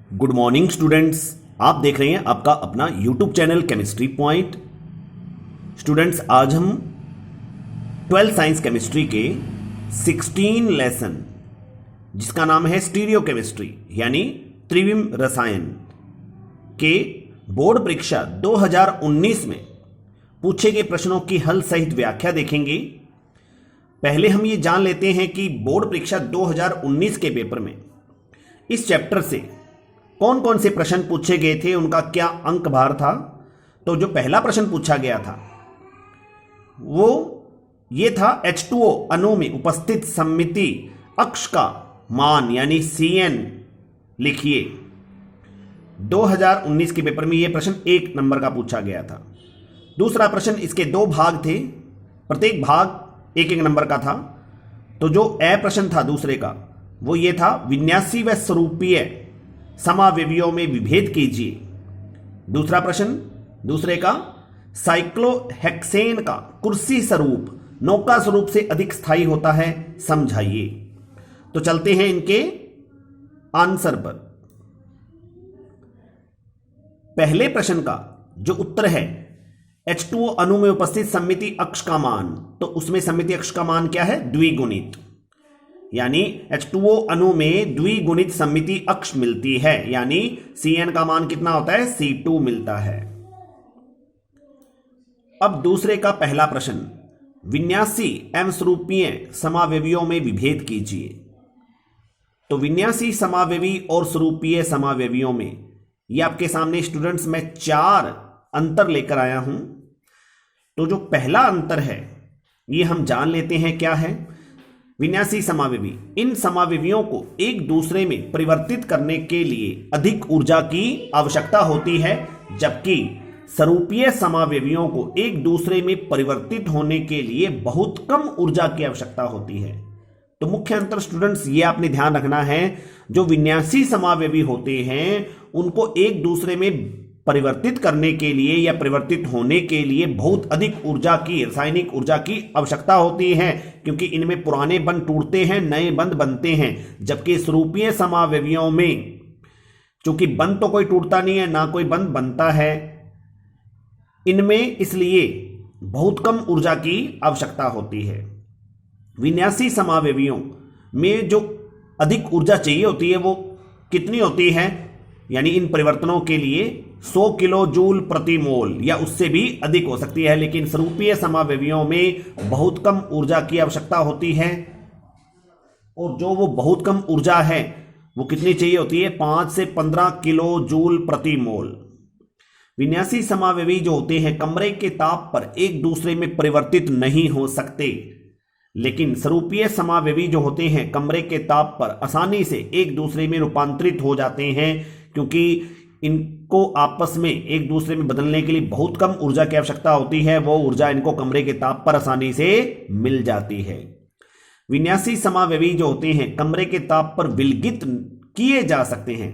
Good morning students. आप देख रहे हैं आपका अपना YouTube channel chemistry point. Students, आज हम 12th साइंस केमिस्ट्री के 16 लेसन जिसका नाम है स्टीरियो केमिस्ट्री यानी त्रिविम रसायन के बोर्ड परीक्षा 2019 में पूछे गए प्रश्नों की हल सहित व्याख्या देखेंगे। पहले हम ये जान लेते हैं कि बोर्ड परीक्षा 2019 के पेपर में इस चैप्टर से कौन कौन से प्रश्न पूछे गए थे, उनका क्या अंक भार था। तो जो पहला प्रश्न पूछा गया था वो ये था H2O अणु में उपस्थित सममिति अक्ष का मान यानी CN लिखिए। 2019 के पेपर में यह प्रश्न 1 नंबर का पूछा गया था। दूसरा प्रश्न, इसके 2 भाग थे, प्रत्येक भाग 1-1 नंबर का था। तो जो ए प्रश्न था दूसरे का वो ये था विन्यासी व स्वरूपीय समावेवियों में विभेद कीजिए। दूसरा प्रश्न दूसरे का, साइक्लोहेक्सेन का कुर्सी स्वरूप नौका स्वरूप से अधिक स्थायी होता है, समझाइए। तो चलते हैं इनके आंसर पर। पहले प्रश्न का जो उत्तर है H2O अणु में उपस्थित सममिति अक्ष का मान, तो उसमें सममिति अक्ष का मान क्या है? द्विगुणित, यानी H2O अणु में द्विगुणित सममिति अक्ष मिलती है, यानी CN का मान कितना होता है? C2 मिलता है। अब दूसरे का पहला प्रश्न, विन्यासी एवं स्वरूपीय समावेवियों में विभेद कीजिए। तो विन्यासी समावेवी और स्वरूपीय समावेवियों में ये आपके सामने स्टूडेंट्स मैं 4 अंतर लेकर आया हूं। तो जो पहला अंतर है ये हम जान लेते हैं क्या है। विन्यासी समावेवी, इन समावेवियों को एक दूसरे में परिवर्तित करने के लिए अधिक ऊर्जा की आवश्यकता होती है, जबकि स्वरूपीय समावेवियों को एक दूसरे में परिवर्तित होने के लिए बहुत कम ऊर्जा की आवश्यकता होती है। तो मुख्य अंतर स्टूडेंट्स ये आपने ध्यान रखना है, जो विन्यासी समावेवी होते हैं उनको एक दूसरे में परिवर्तित करने के लिए या परिवर्तित होने के लिए बहुत अधिक ऊर्जा की, रासायनिक ऊर्जा की आवश्यकता होती है, क्योंकि इनमें पुराने बंध टूटते हैं, नए बंध बनते हैं। जबकि स्वरूपीय समावेवियों में चूंकि बंध तो कोई टूटता नहीं है, ना कोई बंध बनता है इनमें, इसलिए बहुत कम ऊर्जा की आवश्यकता होती है। विन्यासी समावेवियों में जो अधिक ऊर्जा चाहिए होती है वो कितनी होती है, यानी इन परिवर्तनों के लिए 100 किलो जूल प्रति मोल या उससे भी अधिक हो सकती है, लेकिन स्वरूपीय समावेवियों में बहुत कम ऊर्जा की आवश्यकता होती है। और जो वो बहुत कम ऊर्जा है वो कितनी चाहिए होती है? 5 से 15 किलो जूल प्रति मोल। विन्यासी समावेवी जो होते हैं कमरे के ताप पर एक दूसरे में परिवर्तित नहीं हो सकते, लेकिन स्वरूपीय समावेवी जो होते हैं कमरे के ताप पर आसानी से एक दूसरे में रूपांतरित हो जाते हैं, क्योंकि इनको आपस में एक दूसरे में बदलने के लिए बहुत कम ऊर्जा की आवश्यकता होती है। वो ऊर्जा इनको कमरे के ताप पर आसानी से मिल जाती है। विन्यासी समावेवी जो होते हैं कमरे के ताप पर विलगित किए जा सकते हैं,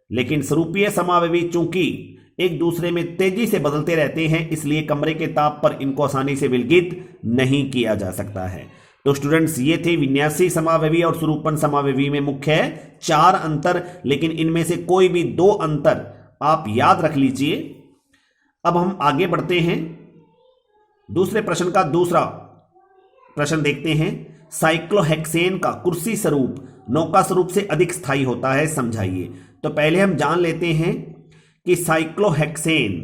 लेकिन स्वरूपीय समावेवी चूंकि एक दूसरे में तेजी से बदलते रहते हैं, इसलिए कमरे के ताप पर इनको आसानी से विलगित नहीं किया जा सकता है। तो स्टूडेंट्स ये थे विन्यासी समावेवी और स्वरूपन समावेवी में मुख्य 4 अंतर, लेकिन इनमें से कोई भी 2 अंतर आप याद रख लीजिए। अब हम आगे बढ़ते हैं, दूसरे प्रश्न का दूसरा प्रश्न देखते हैं। साइक्लोहेक्सेन का कुर्सी स्वरूप नौका स्वरूप से अधिक स्थायी होता है, समझाइए। तो पहले हम जान लेते हैं कि साइक्लोहेक्सेन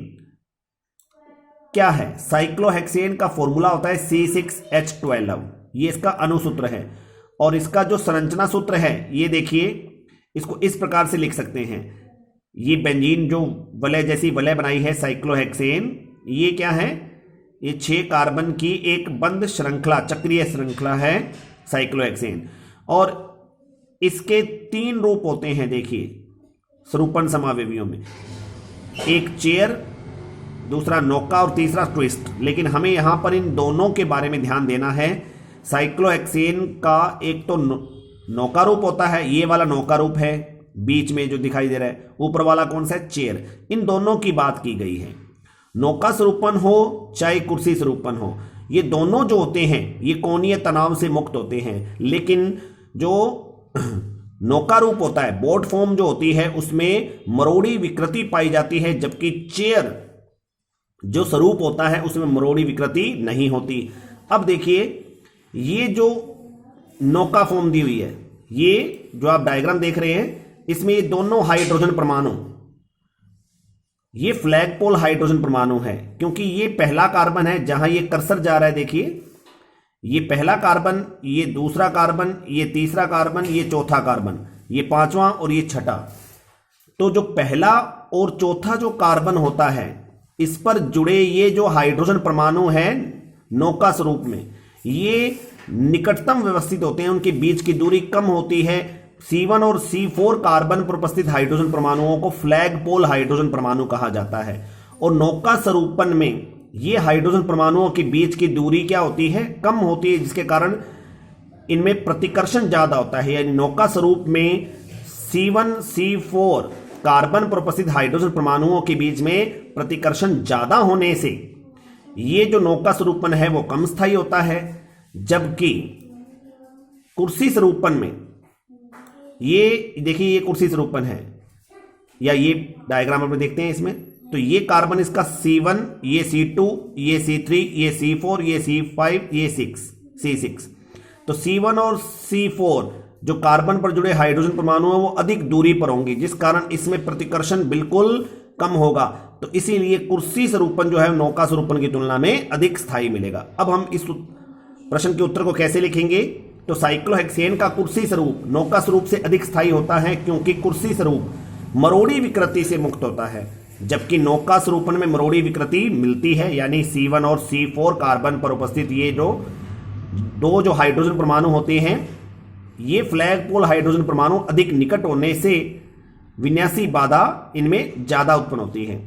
क्या है। साइक्लोहेक्सेन का फॉर्मूला होता है C6H12, ये इसका अणुसूत्र है। और इसका जो संरचना सूत्र है ये देखिए, इसको इस प्रकार से लिख सकते हैं। ये बेंजीन जो वलय जैसी वलय बनाई है साइक्लोहेक्सेन, ये क्या है? ये 6 कार्बन की एक बंद श्रृंखला, चक्रीय श्रृंखला है साइक्लोहेक्सेन। और इसके 3 रूप होते हैं, देखिए स्वरूपन समावेवियों में, एक चेयर, दूसरा नौका और तीसरा ट्विस्ट। लेकिन हमें यहां पर इन दोनों के बारे में ध्यान देना है। साइक्लोहेक्सेन का एक तो नौका रूप होता है, ये वाला नौका रूप है बीच में जो दिखाई दे रहा है, ऊपर वाला कौन सा है? चेयर। इन दोनों की बात की गई है। नौका स्वरूपन हो चाहे कुर्सी स्वरूपन हो, ये दोनों जो होते हैं ये कोणीय तनाव से मुक्त होते हैं। लेकिन जो नौका रूप होता है, बोट फॉर्म जो होती है उसमें मरोड़ी विकृति पाई जाती है, जबकि चेयर जो स्वरूप होता है उसमें मरोड़ी विकृति नहीं होती। अब देखिए ये जो नौका फॉर्म दी हुई है, ये जो आप डायग्राम देख रहे हैं इसमें ये दोनों हाइड्रोजन परमाणु, ये फ्लैगपोल हाइड्रोजन परमाणु है, क्योंकि ये पहला कार्बन है जहां ये कर्सर जा रहा है, देखिए ये पहला कार्बन, ये दूसरा कार्बन, ये तीसरा कार्बन, ये चौथा कार्बन, ये पांचवा और ये छठा। तो जो पहला और चौथा जो कार्बन होता है इस पर जुड़े ये जो हाइड्रोजन परमाणु हैं नौका स्वरूप में, ये निकटतम व्यवस्थित होते हैं, उनके बीच की दूरी कम होती है। C1 और C4 कार्बन पर उपस्थित हाइड्रोजन परमाणुओं को फ्लैगपोल हाइड्रोजन परमाणु कहा जाता है। और नौका स्वरूपन में ये हाइड्रोजन परमाणुओं के बीच की दूरी क्या होती है, कम होती है, जिसके कारण इनमें प्रतिकर्षण ज्यादा होता है। यानी नौका स्वरूप में C1 C4 कार्बन पर उपस्थित हाइड्रोजन परमाणुओं के बीच में प्रतिकर्षण ज्यादा होने से ये जो नौका स्वरूपन है वो कम स्थायी होता है, जबकि कुर्सी स्वरूपन में ये देखिए ये कुर्सी स्वरूपन है, या ये डायग्राम में देखते हैं इसमें, तो ये कार्बन इसका C1, ये C2, ये C3, ये C4, ये C5, ये C6। तो C1 और C4 जो कार्बन पर जुड़े हाइड्रोजन परमाणु हैं वो अधिक दूरी पर होंगे, जिस कारण इसमें प्रतिकर्षण बिल्कुल कम होगा। तो इसीलिए कुर्सी स्वरूपन जो है नौका स्वरूपन की तुलना में अधिक स्थायी मिलेगा। अब हम इस प्रश्न के उत्तर को कैसे लिखेंगे, तो साइक्लोहेक्सेन का कुर्सी स्वरूप नौका स्वरूप से अधिक स्थायी होता है, क्योंकि कुर्सी स्वरूप मरोड़ी विकृति से मुक्त होता है, जबकि नौका स्वरूपन में मरोड़ी विकृति मिलती है। यानी C1 और C4 कार्बन पर उपस्थित ये दो जो हाइड्रोजन परमाणु होते हैं, ये फ्लैगपोल हाइड्रोजन परमाणु अधिक निकट होने से विन्यासी बाधा इनमें ज्यादा उत्पन्न होती है।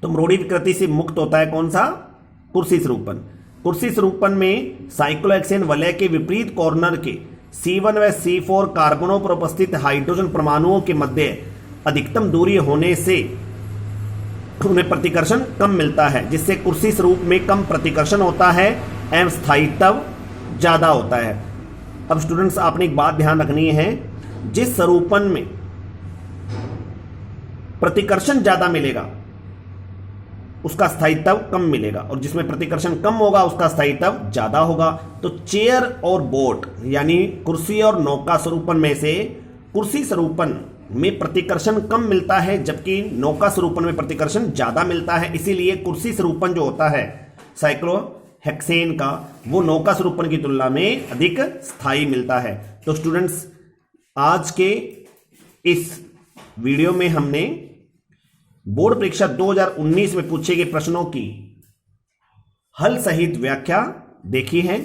तो मरोड़ी विकृति से मुक्त होता है कौन सा, कुर्सी स्वरूपन। कुर्सी स्वरूपन में साइक्लोहेक्सेन वलय के विपरीत कॉर्नर के C1 व C4 कार्बनों पर उपस्थित हाइड्रोजन परमाणुओं के मध्य अधिकतम दूरी होने से उन्हें प्रतिकर्षण कम मिलता है, जिससे कुर्सी स्वरूप में कम प्रतिकर्षण होता है एवं स्थायित्व ज्यादा होता है। अब स्टूडेंट्स आपने एक बात ध्यान रखनी है, जिस स्वरूपन में प्रतिकर्षण ज्यादा मिलेगा उसका स्थायित्व कम मिलेगा, और जिसमें प्रतिकर्षण कम होगा उसका स्थायित्व ज्यादा होगा। तो चेयर और बोट यानी कुर्सी और नौका स्वरूपन में से कुर्सी स्वरूपन में प्रतिकर्षण कम मिलता है, जबकि नौका स्वरूपन में प्रतिकर्षण ज्यादा मिलता है। इसीलिए कुर्सी स्वरूपन जो होता है साइक्लोहेक्सेन का, वो नौका स्वरूपन की तुलना में अधिक स्थायी मिलता है। तो स्टूडेंट्स आज के इस वीडियो में हमने बोर्ड परीक्षा 2019 में पूछे गए प्रश्नों की हल सहित व्याख्या देखी है।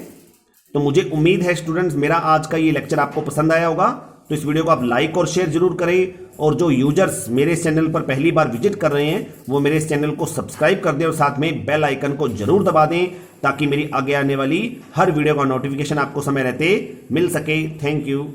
तो मुझे उम्मीद है स्टूडेंट्स मेरा आज का ये लेक्चर आपको पसंद आया होगा। तो इस वीडियो को आप लाइक और शेयर जरूर करें, और जो यूजर्स मेरे इस चैनल पर पहली बार विजिट कर रहे हैं वो मेरे इस चैनल को सब्सक्राइब कर दें और साथ में बेल आइकन को जरूर दबा दें, ताकि मेरी आगे आने वाली हर वीडियो का नोटिफिकेशन आपको समय रहते मिल सके। Thank you.